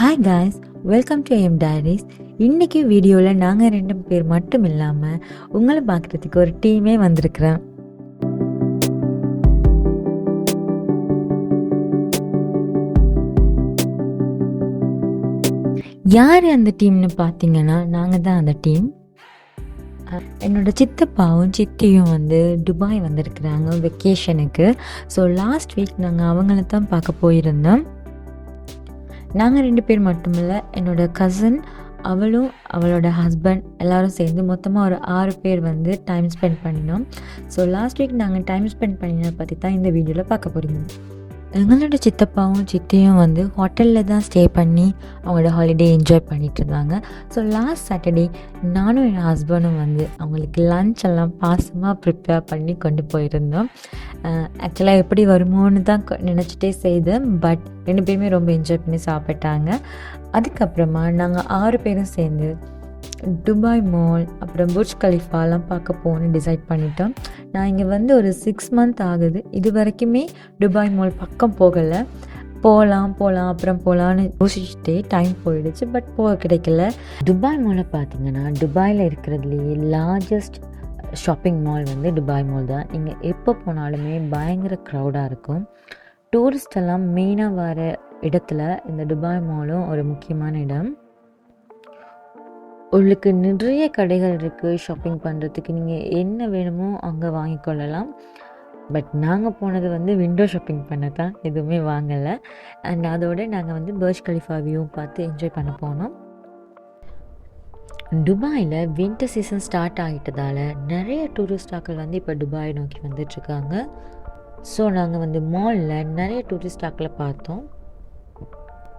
Hi guys, welcome to M diaries. இன்றைக்கி வீடியோவில் நாங்கள் 2 பேர் மட்டும் இல்லாமல் உங்களை பார்க்குறதுக்கு ஒரு டீமே வந்திருக்கிறேன். யார் அந்த டீம்னு பார்த்தீங்கன்னா நாங்கள் தான் அந்த டீம். என்னோடய சித்தப்பாவும் சித்தியும் துபாய் வந்திருக்கிறாங்க வெக்கேஷனுக்கு. ஸோ லாஸ்ட் வீக் நாங்கள் அவங்கள தான் பார்க்க போயிருந்தோம். நாங்கள் 2 பேர் மட்டும் இல்லை, என்னோடய கசின், அவளும் அவளோட ஹஸ்பண்ட் எல்லோரும் சேர்ந்து மொத்தமாக ஒரு 6 பேர் டைம் ஸ்பெண்ட் பண்ணினோம். ஸோ லாஸ்ட் வீக் நாங்கள் டைம் ஸ்பெண்ட் பண்ணினதை பற்றி தான் இந்த வீடியோவில் பார்க்க போகிறீங்க. எங்களோட சித்தப்பாவும் சித்தியும் ஹோட்டலில் தான் ஸ்டே பண்ணி அவங்களோட ஹாலிடே என்ஜாய் பண்ணிகிட்டு இருந்தாங்க. ஸோ லாஸ்ட் சாட்டர்டே நானும் என் ஹஸ்பண்டும் அவங்களுக்கு லன்ச் எல்லாம் பாசமாக ப்ரிப்பேர் பண்ணி கொண்டு போயிருந்தோம். ஆக்சுவலாக எப்படி வருமோன்னு தான் நினச்சிட்டே செய்தேன். பட் 2 பேருமே ரொம்ப என்ஜாய் பண்ணி சாப்பிட்டாங்க. அதுக்கப்புறமா நாங்கள் 6 பேரும் சேர்ந்து துபாய் மால் அப்புறம் புர்ஜ் கலிஃபாலாம் பார்க்க போகணுன்னு டிசைட் பண்ணிட்டோம். நான் இங்கே ஒரு 6 மந்த் ஆகுது. இது வரைக்குமே துபாய் மால் பக்கம் போகலை. போகலாம் அப்புறம் போகலான்னு யோசிச்சுட்டே டைம் போயிடுச்சு. பட் போக கிடைக்கல. துபாய் மாலை பார்த்தீங்கன்னா துபாயில் இருக்கிறதுலேயே largest shopping mall Dubai mall தான். நீங்கள் எப்போ போனாலுமே பயங்கர க்ரௌடாக இருக்கும். டூரிஸ்ட் எல்லாம் மெயினாக வர இடத்துல இந்த துபாய் மாலும் ஒரு முக்கியமான இடம். உங்களுக்கு நிறைய கடைகள் இருக்குது ஷாப்பிங் பண்ணுறதுக்கு. நீங்கள் என்ன வேணுமோ அங்கே வாங்கிக்கொள்ளலாம். பட் நாங்கள் போனது விண்டோ ஷாப்பிங் பண்ண தான், எதுவுமே வாங்கலை. அண்ட் அதோடு நாங்கள் புர்ஜ் கலிஃபா வியூவும் பார்த்து என்ஜாய் பண்ண போனோம். துபாயில் வின்டர் சீசன் ஸ்டார்ட் ஆகிட்டதால் நிறைய டூரிஸ்டாக்கள் இப்போ துபாயை நோக்கி வந்துட்டுருக்காங்க. ஸோ நாங்கள் மாலில் நிறைய டூரிஸ்டாக்களை பார்த்தோம்.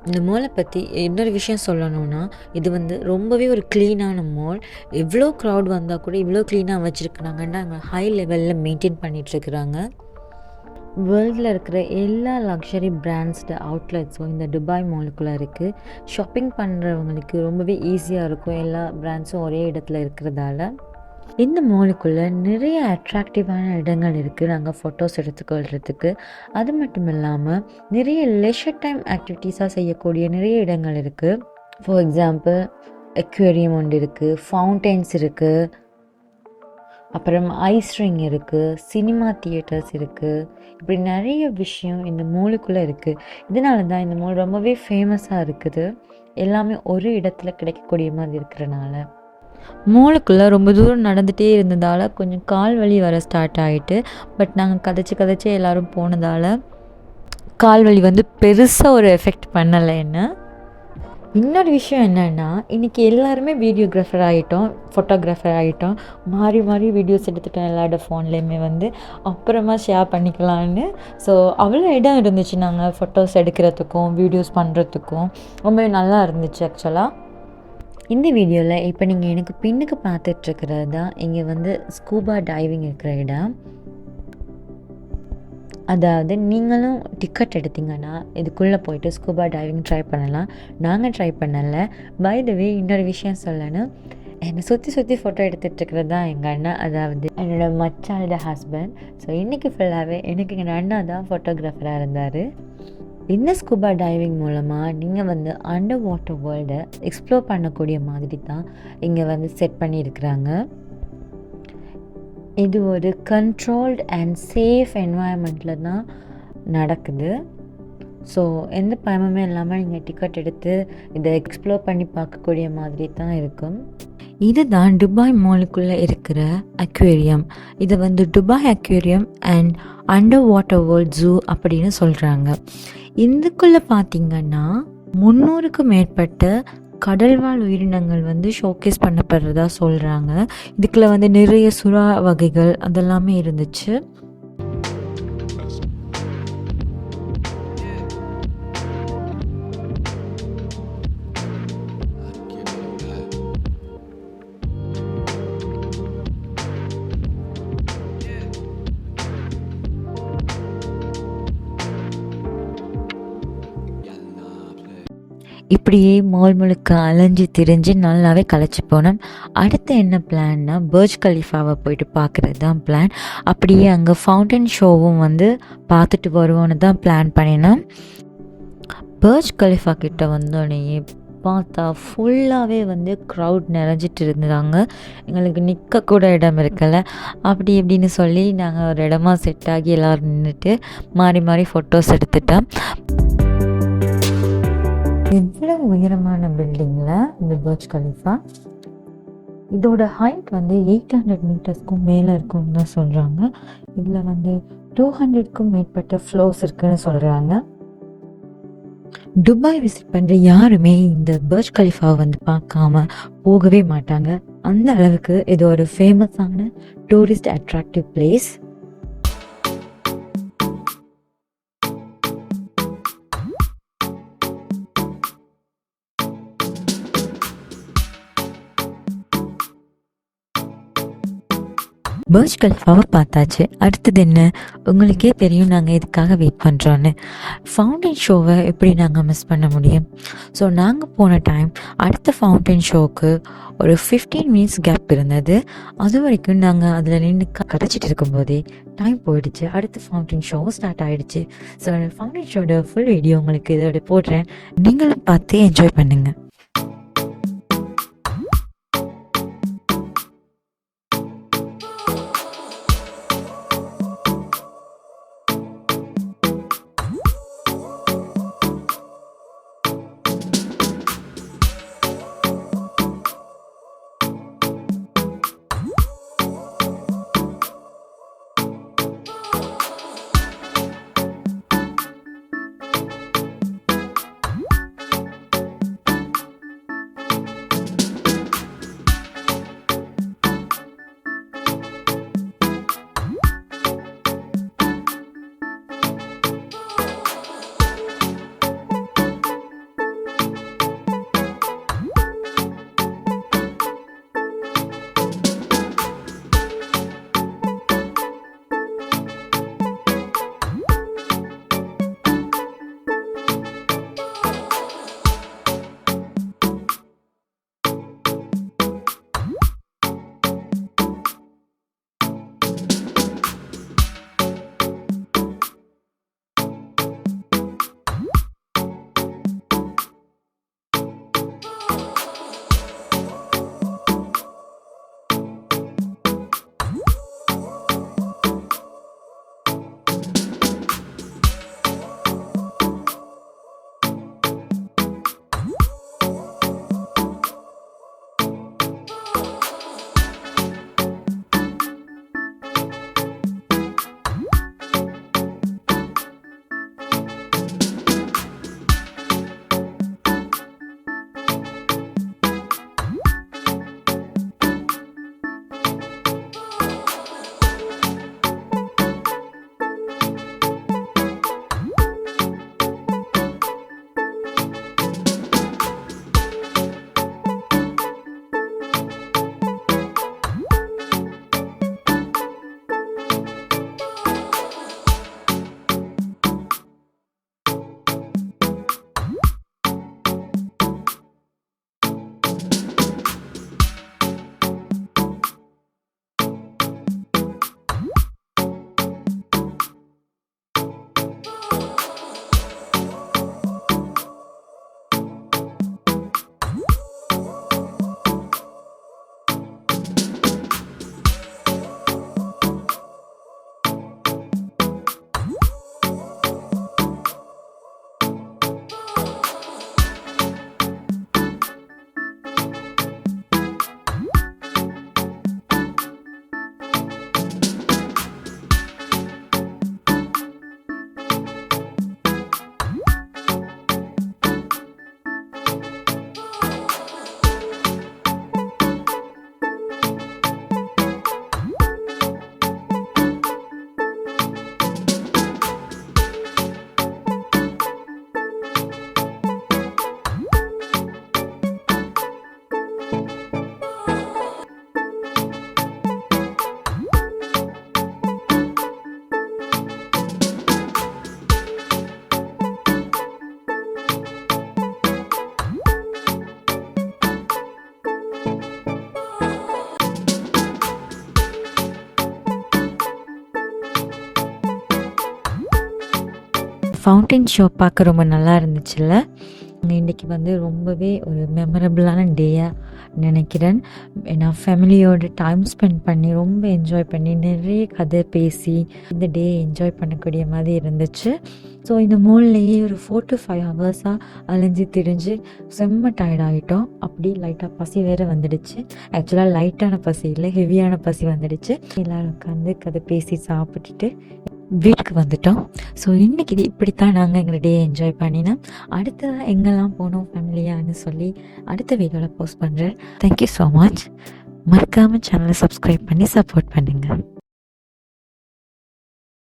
இந்த மாலை பற்றி இன்னொரு விஷயம் சொல்லணும்னா, இது ரொம்பவே ஒரு க்ளீனான மால். எவ்வளோ க்ரௌட் வந்தால் கூட இவ்வளோ க்ளீனாக வச்சுருக்குறாங்கன்னா அங்கே ஹை லெவலில் மெயின்டைன் பண்ணிகிட்ருக்குறாங்க. வேர்ல்டில் இருக்கிற எல்லா லக்ஸரி பிராண்ட்ஸ்டு அவுட்லெட்ஸும் இந்த துபாய் மாலுக்குள்ளே இருக்குது. ஷாப்பிங் பண்ணுறவங்களுக்கு ரொம்பவே ஈஸியாக இருக்கும், எல்லா பிராண்ட்ஸும் ஒரே இடத்துல இருக்கிறதால. இந்த மாலுக்குள்ளே நிறைய அட்ராக்டிவான இடங்கள் இருக்குது நாங்கள் ஃபோட்டோஸ் எடுத்துக்கொள்கிறதுக்கு. அது மட்டும் இல்லாமல் நிறைய லெஷர் டைம் ஆக்டிவிட்டீஸாக செய்யக்கூடிய நிறைய இடங்கள் இருக்குது. ஃபார் எக்ஸாம்பிள் அக்வேரியம் ஒன்று இருக்குது, ஃபவுண்டைன்ஸ் இருக்குது, அப்புறம் ஐஸ் ரிங் இருக்குது, சினிமா தியேட்டர்ஸ் இருக்குது. இப்படி நிறைய விஷயம் இந்த மாலுக்குள்ளே இருக்குது. இதனால தான் இந்த மால் ரொம்பவே ஃபேமஸாக இருக்குது. எல்லாமே ஒரு இடத்துல கிடைக்கக்கூடிய மாதிரி இருக்கிறனால. மாலுக்குள்ளே ரொம்ப தூரம் நடந்துகிட்டே இருந்ததால் கொஞ்சம் கால் வலி வர ஸ்டார்ட் ஆகிட்டு. பட் நாங்கள் கதைச்சி எல்லோரும் போனதால் கால் வலி பெருசாக ஒரு எஃபெக்ட் பண்ணலை என்ன. இன்னொரு விஷயம் என்னென்னா, இன்றைக்கி எல்லாருமே வீடியோகிராஃபர் ஆகிட்டோம், ஃபோட்டோகிராஃபர் ஆகிட்டோம். மாறி வீடியோஸ் எடுத்துட்டோம் எல்லாரோட ஃபோன்லேயுமே. அப்புறமா ஷேர் பண்ணிக்கலான்னு. ஸோ அவ்வளோ இடம் இருந்துச்சு நாங்கள் ஃபோட்டோஸ் எடுக்கிறதுக்கும் வீடியோஸ் பண்ணுறதுக்கும். ரொம்பவே நல்லா இருந்துச்சு ஆக்சுவலாக. இந்த வீடியோவில் இப்போ நீங்கள் எனக்கு பின்னுக்கு பார்த்துட்ருக்கிறது தான் இங்கே ஸ்கூபா டைவிங் இருக்கிற இடம். அதாவது நீங்களும் டிக்கெட் எடுத்திங்கன்னா இதுக்குள்ளே போயிட்டு ஸ்கூபா டைவிங் ட்ரை பண்ணலாம். நாங்கள் ட்ரை பண்ணலை. பை த வே இன்னொரு விஷயம் சொல்லணும், என்னை சுற்றி ஃபோட்டோ எடுத்துகிட்ருக்கிறது தான் எங்கள் அண்ணா, அதாவது என்னோடய மச்சானோட ஹஸ்பண்ட். ஸோ இன்றைக்கி ஃபுல்லாகவே எனக்கு எங்கள் அண்ணா தான் ஃபோட்டோகிராஃபராக இருந்தார். இந்த ஸ்கூபா டைவிங் மூலமாக நீங்கள் அண்டர் வாட்டர் வேர்ல்டை எக்ஸ்ப்ளோர் பண்ணக்கூடிய மாதிரி தான் இங்கே செட் பண்ணியிருக்கிறாங்க. இது ஒரு கண்ட்ரோல்டு அண்ட் சேஃப் என்வாயன்மெண்ட்டில் தான் நடக்குது. ஸோ எந்த பயமுமே இல்லாமல் நீங்கள் டிக்கெட் எடுத்து இதை எக்ஸ்ப்ளோர் பண்ணி பார்க்கக்கூடிய மாதிரி தான் இருக்கும். இதுதான் துபாய் மாலுக்குள்ளே இருக்கிற அக்வேரியம். இதை Dubai aquarium and underwater world zoo அப்படின்னு சொல்கிறாங்க. இதுக்குள்ளே பார்த்திங்கன்னா 300க்கும் மேற்பட்ட கடல்வாழ் உயிரினங்கள் ஷோகேஸ் பண்ணப்படுறதா சொல்கிறாங்க. இதுக்குள்ளே நிறைய சுறா வகைகள் அதெல்லாமே இருந்துச்சு. இப்படியே மால் முழுக்க அலைஞ்சு திரிஞ்சு நல்லாவே களைச்சி போனோம். அடுத்து என்ன பிளான்னா, புர்ஜ் கலிஃபாவை போயிட்டு பார்க்குறது தான் பிளான். அப்படியே அங்கே ஃபவுண்டன் ஷோவும் பார்த்துட்டு வருவோன்னு தான் பிளான் பண்ணினோம். பர்ஜ் கலிஃபா கிட்ட வந்தோடனேயே பார்த்தா ஃபுல்லாகவே வந்து க்ரௌட் நிறைஞ்சிட்டு இருந்தாங்க. எங்களுக்கு நிற்க கூட இடம் இருக்கல. அப்படி இப்படின்னு சொல்லி நாங்கள் ஒரு இடமா செட் ஆகி எல்லோரும் நின்றுட்டு மாறி மாறி ஃபோட்டோஸ் எடுத்துட்டோம். இவ்வளோ உயரமான பில்டிங்கில் இந்த பர்ஜ் கலிஃபா, இதோட ஹைட் வந்து 800 மீட்டர்ஸ்க்கும் மேலே இருக்கும்னு தான் சொல்கிறாங்க. இதில் வந்து 200க்கும் மேற்பட்ட ஃப்ளோர்ஸ் இருக்குன்னு சொல்கிறாங்க. துபாய் விசிட் பண்ணுற யாருமே இந்த பர்ஜ் கலிஃபாவை வந்து பார்க்காம போகவே மாட்டாங்க. அந்த அளவுக்கு இது ஒரு ஃபேமஸான டூரிஸ்ட் அட்ராக்டிவ் பிளேஸ். பர்ஜ் கலிஃபாவை பார்த்தாச்சு. அடுத்தது என்ன, உங்களுக்கே தெரியும் நாங்கள் இதுக்காக வெயிட் பண்ணுறோன்னு. ஃபவுண்டைன் ஷோவை எப்படி நாங்கள் மிஸ் பண்ண முடியும்? ஸோ நாங்கள் போன டைம் அடுத்த ஃபவுண்டைன் ஷோவுக்கு ஒரு 15 மினிட்ஸ் கேப் இருந்தது. அது வரைக்கும் நாங்கள் அதில் நின்று கரைச்சிட்டு இருக்கும்போதே டைம் போயிடுச்சு. அடுத்த ஃபவுண்டைன் ஷோவும் ஸ்டார்ட் ஆகிடுச்சு. ஸோ ஃபவுண்டைன் ஷோட ஃபுல் வீடியோ உங்களுக்கு இதோட போடுறேன், நீங்களும் பார்த்து என்ஜாய் பண்ணுங்கள். ஃபவுண்டைன் ஷோ பார்க்க ரொம்ப நல்லா இருந்துச்சுல்ல. இன்றைக்கி வந்து ரொம்பவே ஒரு மெமரபிளான டேயாக நினைக்கிறேன். நான் ஃபேமிலியோட டைம் ஸ்பெண்ட் பண்ணி ரொம்ப என்ஜாய் பண்ணி நிறைய கதை பேசி இந்த டே என்ஜாய் பண்ணக்கூடிய மாதிரி இருந்துச்சு. ஸோ இந்த மால்லையே ஒரு 4 to 5 ஹவர்ஸாக அலைஞ்சு திரிஞ்சு செம்ம டயர்ட் ஆகிட்டோம். அப்படி லைட்டாக பசி வேறு வந்துடுச்சு. ஆக்சுவலாக லைட்டான பசி இல்லை, ஹெவியான பசி வந்துடுச்சு. எல்லோரும் உட்காந்து கதை பேசி சாப்பிட்டுட்டு வீட்டுக்கு வந்துட்டோம். ஸோ இன்றைக்கி இது இப்படித்தான் நாங்கள் எங்கள் டே என்ஜாய் பண்ணினோம். அடுத்ததாக எங்கெல்லாம் போனோம் ஃபேமிலியான்னு சொல்லி அடுத்த வீடியோவில் போஸ்ட் பண்ணுறேன். Thank you so much. மறக்காமல் சேனலை சப்ஸ்கிரைப் பண்ணி சப்போர்ட் பண்ணுங்கள்.